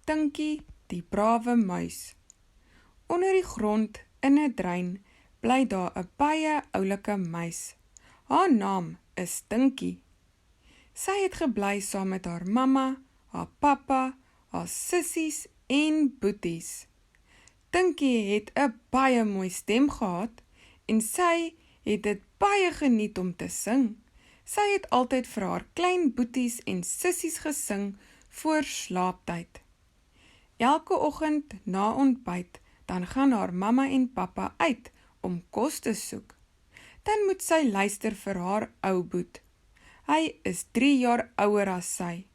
Tinkie, die brawe muis. Onder die grond, in 'n drein, bly daar 'n baie oulike muis. Haar naam is Tinkie. Sy het gebly saam met haar mamma, haar pappa, haar sissies en boeties. Tinkie het 'n baie mooi stem gehad en sy het dit baie geniet om te sing. Sy het altyd vir haar klein boeties en sissies gesing voor slaaptyd. Elke oggend na ontbyt, dan gaan haar mamma en pappa uit om kos te soek. Dan moet sy luister vir haar ouboet. Hy is 3 jaar ouer as sy.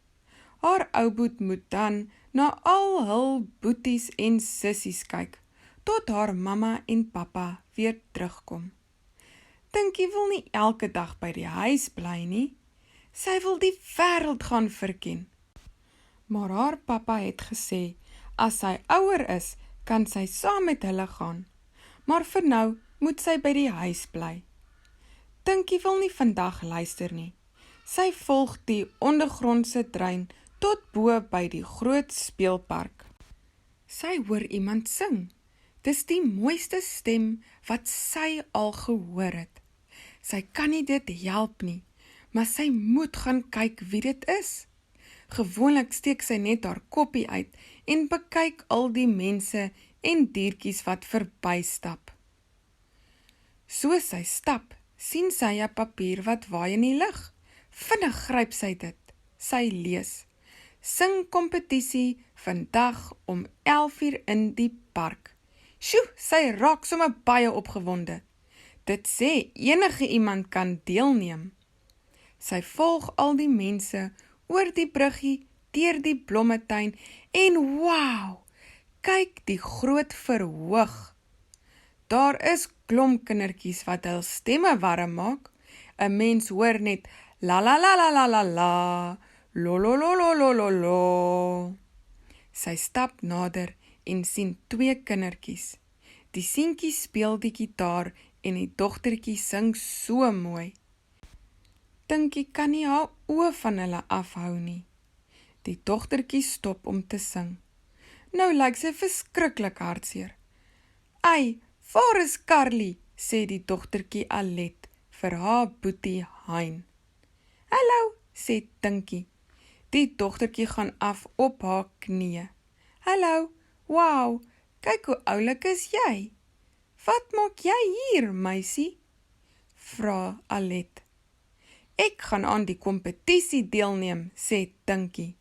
Haar ouboet moet dan na al hul boeties en sissies kyk, tot haar mamma en pappa weer terugkom. Tinkie wil nie elke dag by die huis bly nie. Sy wil die wêreld gaan verken. Maar haar pappa het gesê, as sy ouer is, kan sy saam met hulle gaan. Maar vir nou moet sy by die huis bly. Tinkie wil nie vandag luister nie. Sy volg die ondergrondse trein tot bo by die groot speelpark. Sy hoor iemand sing. Dis die mooiste stem wat sy al gehoor het. Sy kan nie dit help nie, maar sy moet gaan kyk wie dit is. Gewoonlik steek sy net haar koppie uit en bekyk al die mense en diertjies wat verbystap. So sy stap, sien sy 'n papier wat waai in die lug. Vinnig gryp sy dit. Sy lees: Singkompetisie vandag om 11:00 in die park. Sjoe, sy raak sommer baie opgewonde. Dit sê enige iemand kan deelneem. Sy volg al die mense oor die bruggie, deur die blommetuin en wow, kyk die groot verhoog. Daar is klomkindertjies wat hul stemme warm maak. 'n Mens hoor net la la la la la la la, lo lo lo lo lo lo lo. Sy stap nader en sien 2 kindertjies. Die seentjie speel die gitaar en die dogtertjie sing so mooi. Tinkie kan nie haar oë van hulle afhou nie. Die dogtertjie stop om te sing. Nou lyk sy verskriklik hartseer. Ai, waar is Carly? Sê die dogtertjie Alet vir haar boetie Hein. Hallo, sê Tinkie. Die dogtertjie gaan af op haar knieë. Hallo, wow, kyk hoe oulik is jy. Wat maak jy hier, meisie? Vra Alet. Ek gaan aan die kompetisie deelneem, sê Tinkie.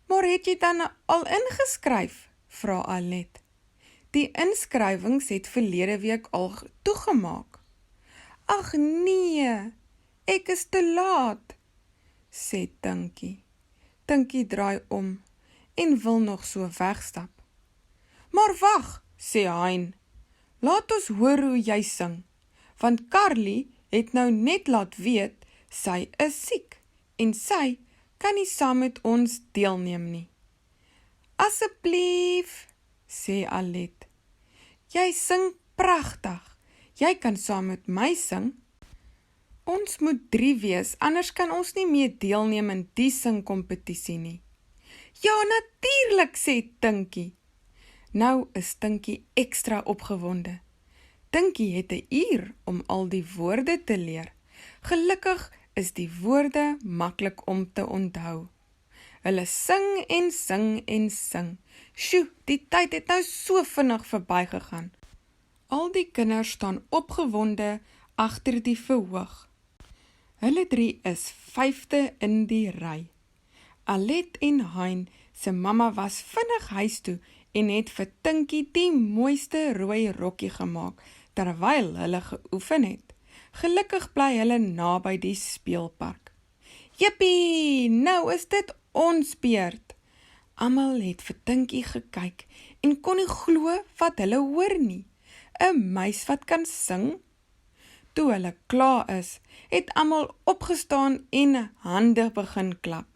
Maar het jy dan al ingeskryf? Vra Alet. Die inskrywings het verlede week al toegemaak. Ag nee, ek is te laat, sê Tinkie. Tinkie draai om en wil nog so wegstap. Maar wag, sê Hein. Laat ons hoor hoe jy sing, want Carly het nou net laat weet sy is siek en sy kan nie saam met ons deelneem nie. Asseblief, sê Alet. Jy sing pragtig. Jy kan saam met my sing. Ons moet 3 wees, anders kan ons nie meer deelneem in die singkompetisie nie. Ja, natuurlik, sê Tinkie. Nou is Tinkie ekstra opgewonde. Tinkie het 'n uur om al die woorde te leer. Gelukkig is die woorde maklik om te onthou. Hulle sing en sing en sing. Sjoe, die tyd het nou so vinnig verbygegaan. Al die kinders staan opgewonde agter die verhoog. Hulle 3 is 5de in die ry. Alet en Hein se mamma was vinnig huis toe en het vir Tinkie die mooiste rooi rokkie gemaak, terwyl hulle geoefen het. Gelukkig bly hulle naby die speelpark. Jippie, nou is dit ons beurt. Almal het vir Tinkie gekyk en kon nie glo wat hulle hoor nie. 'n Muis wat kan sing? Toe hulle klaar is, het almal opgestaan en hande begin klap.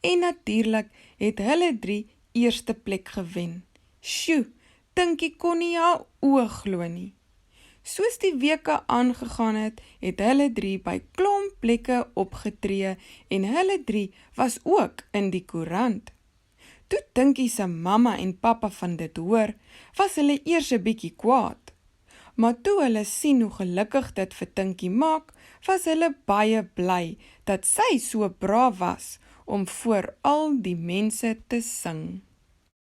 En natuurlik het hulle 3 eerste plek gewen. Sjoe, Tinkie kon nie haar oë glo nie. Soos die weke aangegaan het, het hulle 3 by klomp plekke opgetree en hulle 3 was ook in die koerant. Toe Tinkie se mamma en pappa van dit hoor, was hulle eers 'n bietjie kwaad. Maar toe hulle sien hoe gelukkig dit vir Tinkie maak, was hulle baie bly dat sy so braaf was om voor al die mense te sing.